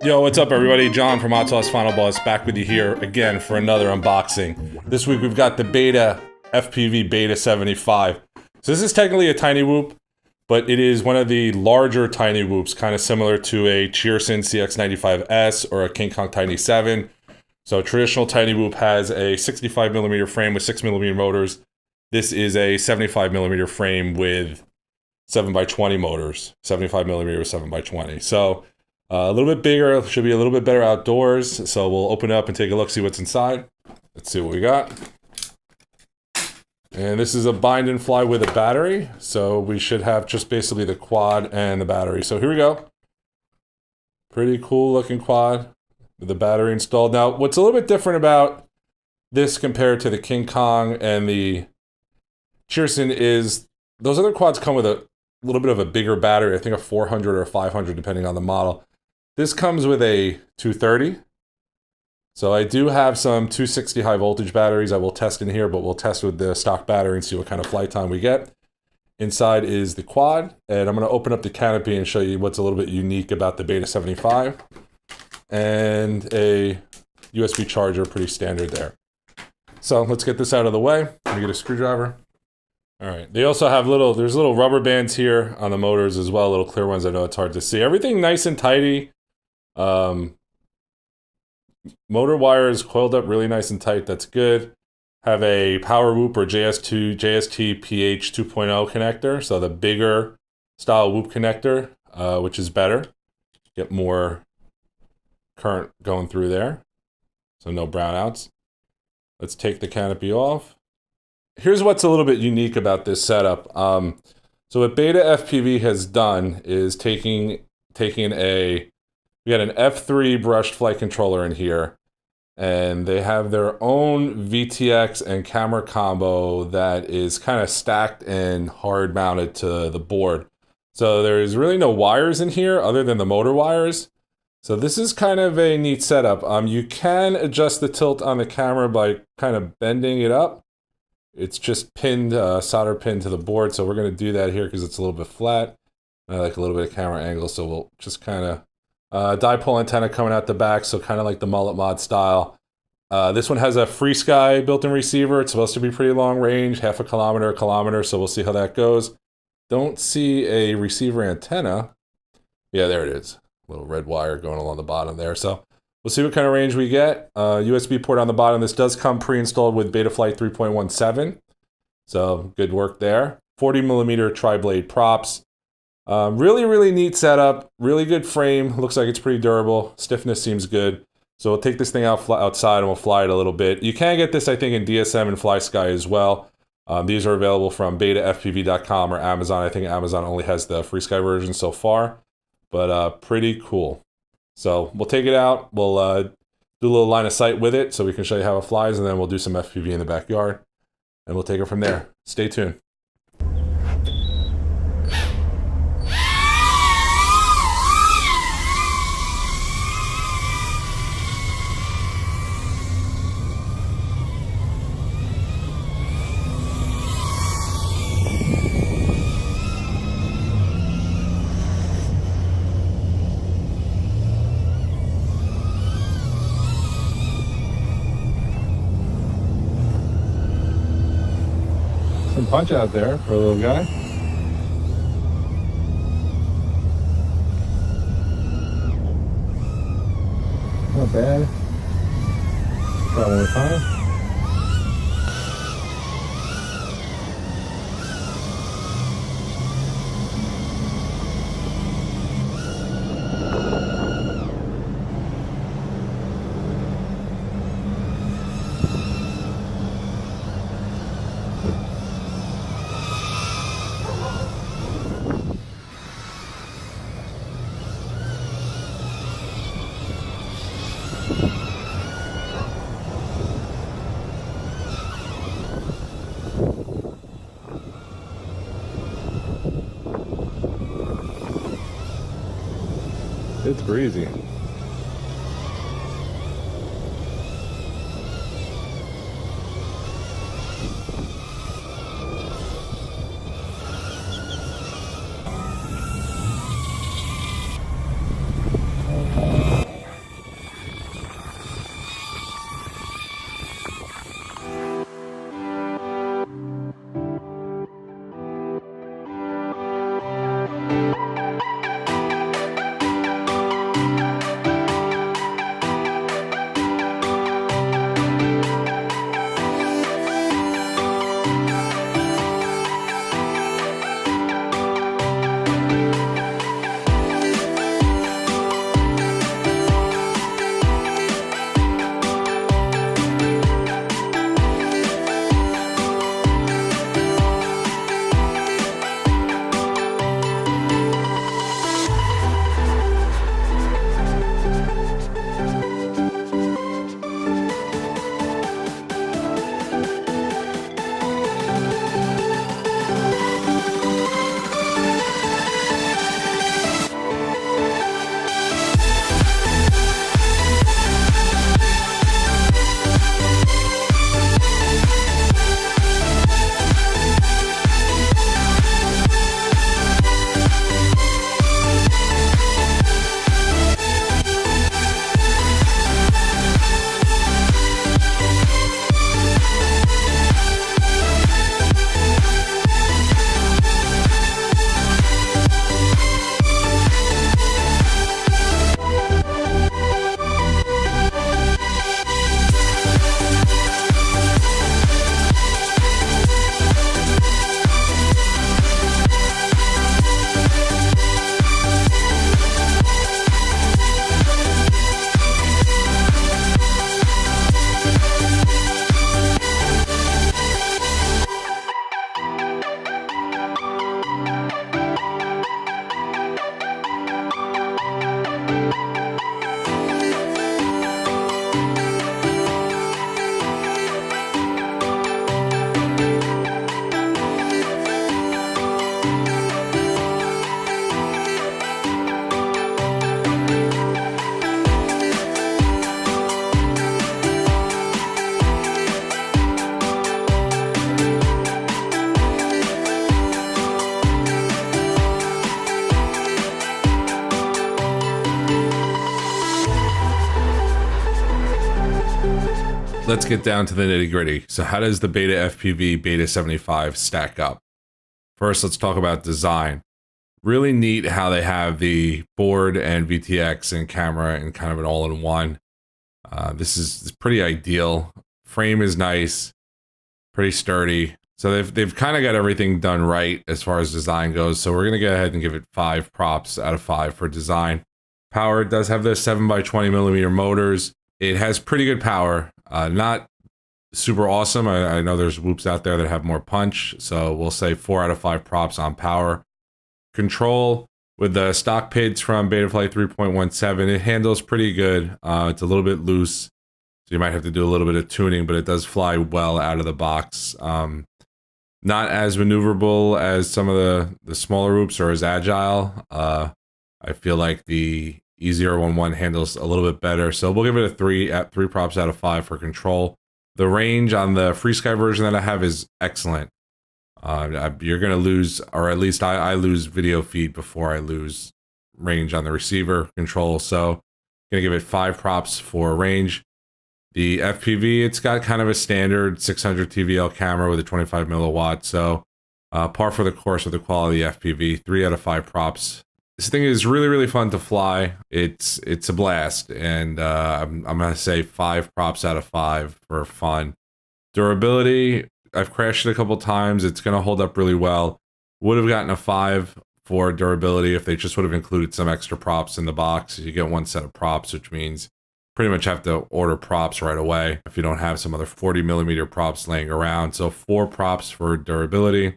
Yo, what's up everybody? John from Hot Final Boss back with you here again for another unboxing. This week we've got the BetaFPV Beta75. So this is technically a tiny whoop, but it is one of the larger tiny whoops, kind of similar to a Cheerson CX95S or a King Kong Tiny 7. So traditional tiny whoop has a 65mm frame with 6mm motors. This is a 75mm frame with 7x20 motors, 75mm with 7x20. So a little bit bigger, should be a little bit better outdoors. So we'll open it up and take a look, see what's inside. Let's see what we got. And this is a bind and fly with a battery. So we should have just basically the quad and the battery. So here we go. Pretty cool looking quad with the battery installed. Now, what's a little bit different about this compared to the King Kong and the Cheerson is those other quads come with a little bit of a bigger battery. I think a 400 or a 500 depending on the model. This comes with a 230. So I do have some 260 high voltage batteries I will test in here, but we'll test with the stock battery and see what kind of flight time we get. Inside is the quad, and I'm going to open up the canopy and show you what's a little bit unique about the Beta75. And a USB charger, pretty standard there. So let's get this out of the way. Let me get a screwdriver. All right, they also have there's little rubber bands here on the motors as well, little clear ones. I know it's hard to see. Everything nice and tidy. Motor wires coiled up really nice and tight. That's good. Have a power whoop or JST PH 2.0 connector. So the bigger style whoop connector, which is better. Get more current going through there. So no brownouts. Let's take the canopy off. Here's what's a little bit unique about this setup. So what BetaFPV has done is we got an F3 brushed flight controller in here, and they have their own VTX and camera combo that is kind of stacked and hard mounted to the board. So there's really no wires in here other than the motor wires. So this is kind of a neat setup. You can adjust the tilt on the camera by kind of bending it up. It's just pinned, solder pinned to the board. So we're going to do that here because it's a little bit flat. I like a little bit of camera angle, so we'll just kind of dipole antenna coming out the back, so kind of like the mullet mod style. This one has a FrSky built-in receiver. It's supposed to be pretty long range, half a kilometer, so we'll see how that goes. Don't see a receiver antenna. Yeah, there it is. Little red wire going along the bottom there. So we'll see what kind of range we get. USB port on the bottom. This does come pre-installed with Betaflight 3.17. So good work there. 40mm tri-blade props. Really neat setup, really good frame, looks like it's pretty durable, stiffness seems good. So we'll take this thing outside and we'll fly it a little bit. You can get this, I think, in DSM and FrSky as well. These are available from BetaFPV.com or Amazon. I think Amazon only has the FrSky version so far, but pretty cool. So we'll take it out, we'll do a little line of sight with it so we can show you how it flies, and then we'll do some FPV in the backyard, and we'll take it from there. Stay tuned. Some punch out there for a little guy. Not bad. Try one more time. It's breezy. let's get down to the nitty gritty. So how does the BetaFPV Beta75 stack up? First, let's talk about design. Really neat how they have the board and VTX and camera and kind of an all-in-one. This is pretty ideal. Frame is nice, pretty sturdy. So they've kind of got everything done right as far as design goes. So we're gonna go ahead and give it 5 props out of 5 for design. Power does have the 7x20mm motors. It has pretty good power. Not super awesome. I know there's whoops out there that have more punch. So we'll say 4 out of 5 props on power. Control with the stock PIDs from Betaflight 3.17, it handles pretty good. It's a little bit loose, so you might have to do a little bit of tuning, but it does fly well out of the box. Not as maneuverable as some of the smaller whoops or as agile. I feel like the E011 handles a little bit better, so we'll give it a 3 props out of 5 for control. The range on the FrSky version that I have is excellent. You're going to lose, or at least I lose video feed before I lose range on the receiver control. So I'm going to give it 5 props for range. The FPV, it's got kind of a standard 600 TVL camera with a 25 milliwatt. So par for the course with the quality FPV, 3 out of 5 props. This thing is really, really fun to fly. It's a blast. And I'm going to say 5 props out of 5 for fun. Durability, I've crashed it a couple times. It's going to hold up really well. Would have gotten a 5 for durability if they just would have included some extra props in the box. You get 1 set of props, which means pretty much have to order props right away if you don't have some other 40mm props laying around. So 4 props for durability.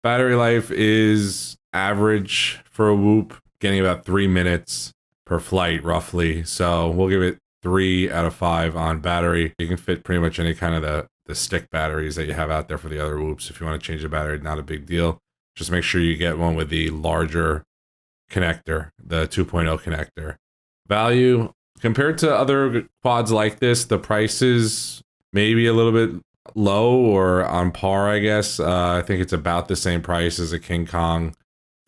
Battery life is average for a whoop, getting about 3 minutes per flight roughly. So we'll give it 3 out of 5 on battery. You can fit pretty much any kind of the stick batteries that you have out there for the other whoops. If you want to change the battery, not a big deal. Just make sure you get one with the larger connector, the 2.0 connector. Value, compared to other quads like this, the price is maybe a little bit low or on par, I guess. I think it's about the same price as a King Kong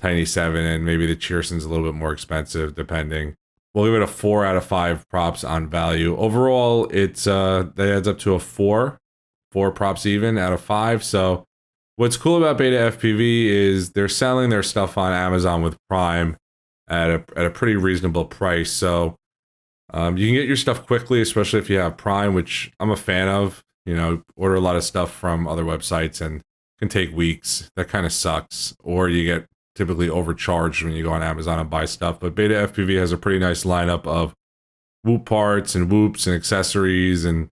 Tiny 7, and maybe the Cheerson's a little bit more expensive, depending. We'll give it a 4 out of 5 props on value. Overall, it's that adds up to a 4 props even out of 5. So what's cool about BetaFPV is they're selling their stuff on Amazon with Prime at a pretty reasonable price. So you can get your stuff quickly, especially if you have Prime, which I'm a fan of. You know, order a lot of stuff from other websites and it can take weeks. That kind of sucks. Or you get typically overcharged when you go on Amazon and buy stuff. But BetaFPV has a pretty nice lineup of whoop parts and whoops and accessories and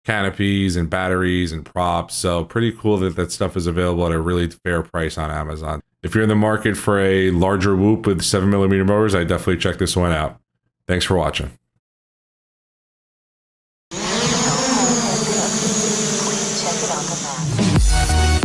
canopies and batteries and props. So pretty cool that that stuff is available at a really fair price on Amazon. If you're in the market for a larger whoop with 7mm motors, I definitely check this one out. Thanks for watching. Please check it on the map.